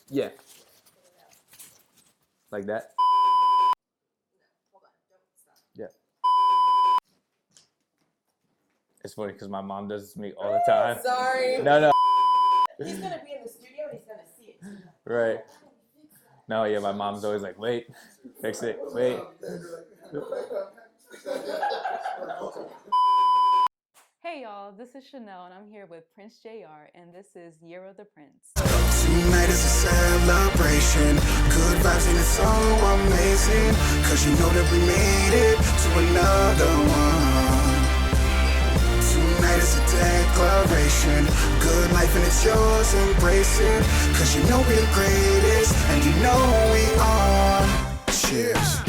Yeah. Like that? Yeah. It's funny because my mom does this to me all the time. Sorry. No. He's gonna be in the studio and he's gonna see it. Right. No, yeah, my mom's always like, wait, fix it, wait. Hey y'all, this is Chanel and I'm here with Prince J+R and this is Year of the Prince. Tonight is a celebration, good vibes and it's so amazing, cause you know that we made it to another one. Tonight is a declaration, good life and it's yours, embrace it, cause you know we're the greatest, and you know we are. Cheers.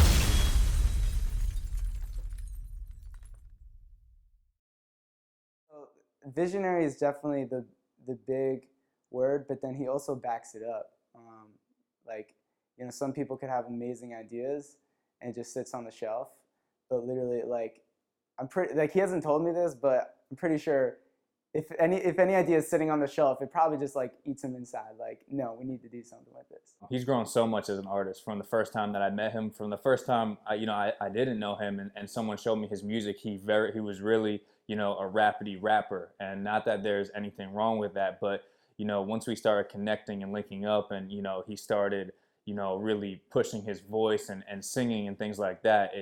Visionary is definitely the big word, but then he also backs it up. Like, you know, some people could have amazing ideas and it just sits on the shelf, but literally, like, he hasn't told me this, but I'm pretty sure if any idea is sitting on the shelf, it probably just like eats him inside. Like, no, we need to do something with this. He's grown so much as an artist from the first time that I met him, from the first time I didn't know him, and someone showed me his music. He was really, you know, a rapidy rapper, and not that there's anything wrong with that, but you know, once we started connecting and linking up, and you know, he started, you know, really pushing his voice and singing and things like that.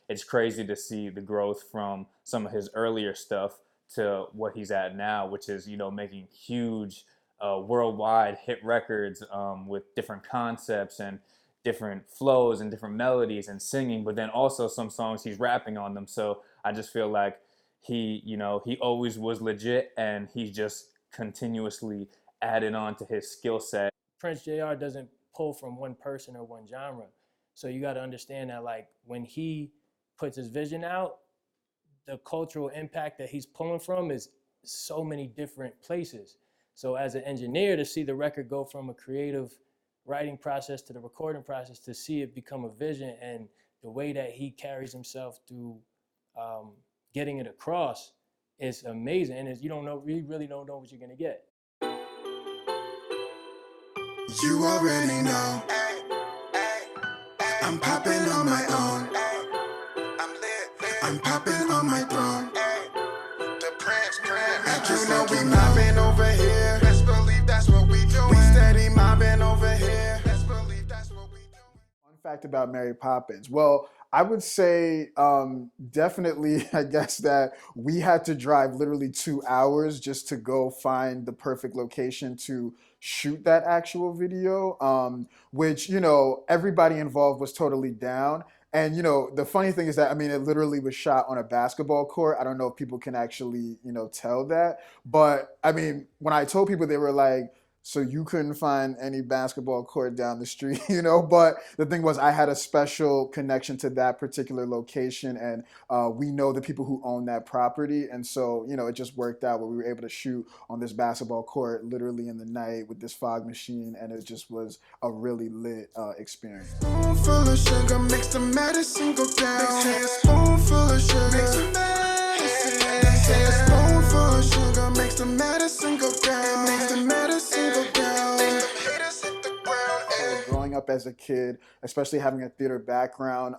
It's crazy to see the growth from some of his earlier stuff to what he's at now, which is, you know, making huge worldwide hit records with different concepts and different flows and different melodies and singing, but then also some songs he's rapping on them. So I just feel like he always was legit, and he's just continuously added on to his skill set. Prince J+R doesn't pull from one person or one genre. So you got to understand that, like, when he puts his vision out, the cultural impact that he's pulling from is so many different places. So as an engineer, to see the record go from a creative writing process to the recording process, to see it become a vision, and the way that he carries himself through getting it across is amazing. And you really don't know what you're gonna get. You already know I'm popping on my own. I'm popping on my throne. The Prince. You know we mobbing over here. Best believe that's what we do. We steady mobbing over here. Best believe that's what we do. Fun fact about Mary Poppins. Well, I would say definitely, I guess, that we had to drive literally 2 hours just to go find the perfect location to shoot that actual video, which, you know, everybody involved was totally down. And, you know, the funny thing is that, I mean, it literally was shot on a basketball court. I don't know if people can actually, you know, tell that. But, I mean, when I told people, they were like, so you couldn't find any basketball court down the street, you know? But the thing was, I had a special connection to that particular location, and we know the people who own that property. And so, you know, it just worked out where we were able to shoot on this basketball court literally in the night with this fog machine, and it just was a really lit experience. Spoonful of sugar makes the medicine go down. Say a spoonful of sugar makes the medicine. Say a spoonful of sugar makes the medicine go down. Makes the medicine go down. Haters hit the ground. So growing up as a kid, especially having a theater background,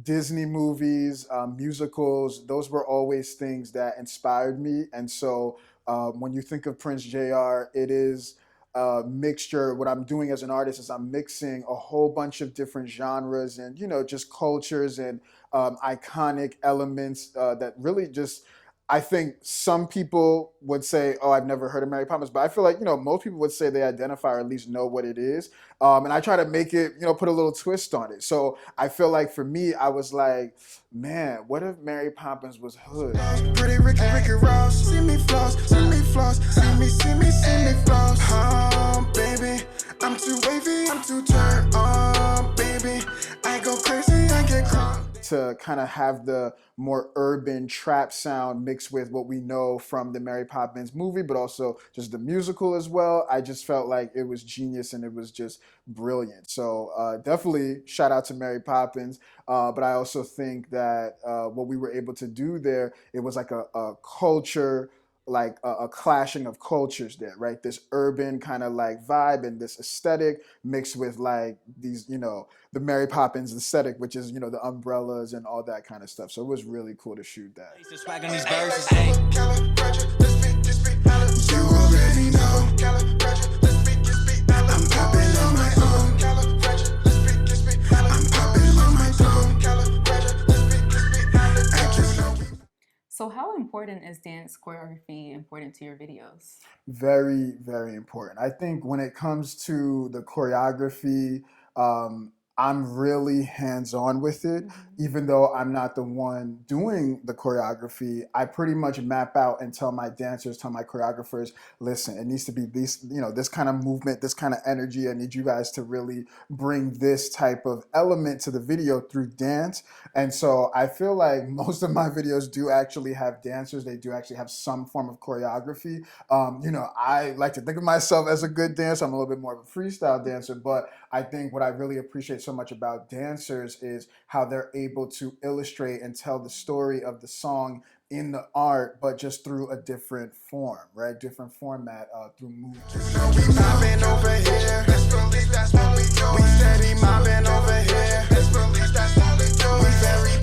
Disney movies, musicals, those were always things that inspired me. And so when you think of Prince J+R, it is a mixture. What I'm doing as an artist is I'm mixing a whole bunch of different genres and, you know, just cultures and iconic elements that really just, I think some people would say, oh, I've never heard of Mary Poppins, but I feel like, you know, most people would say they identify or at least know what it is. And I try to make it, you know, put a little twist on it. So I feel like for me, I was like, man, what if Mary Poppins was hood? Pretty Ricky Ross, see me floss, see me floss, see me floss. Oh, baby, I'm too wavy, I'm too turned on, baby. I go crazy, I get crunk. To kind of have the more urban trap sound mixed with what we know from the Mary Poppins movie, but also just the musical as well. I just felt like it was genius and it was just brilliant. So definitely shout out to Mary Poppins. But I also think that what we were able to do there, it was like a culture like a clashing of cultures there, right? This urban kind of like vibe and this aesthetic mixed with like these, you know, the Mary Poppins aesthetic, which is, you know, the umbrellas and all that kind of stuff. So it was really cool to shoot that. You already know. I'm popping on my own. I'm popping on my own. So how important is dance choreography important to your videos? Very, very important. I think when it comes to the choreography, I'm really hands-on with it. Even though I'm not the one doing the choreography, I pretty much map out and tell my dancers, tell my choreographers, listen, it needs to be this, you know, this kind of movement, this kind of energy. I need you guys to really bring this type of element to the video through dance. And so I feel like most of my videos do actually have dancers. They do actually have some form of choreography. You know, I like to think of myself as a good dancer. I'm a little bit more of a freestyle dancer, but I think what I really appreciate so much about dancers is how they're able to illustrate and tell the story of the song in the art, but just through a different form, right? Different format through movement. We mobbing over here. Let's release, that's what we do. We steady mobbing over here. Let's release, that's what we do. We very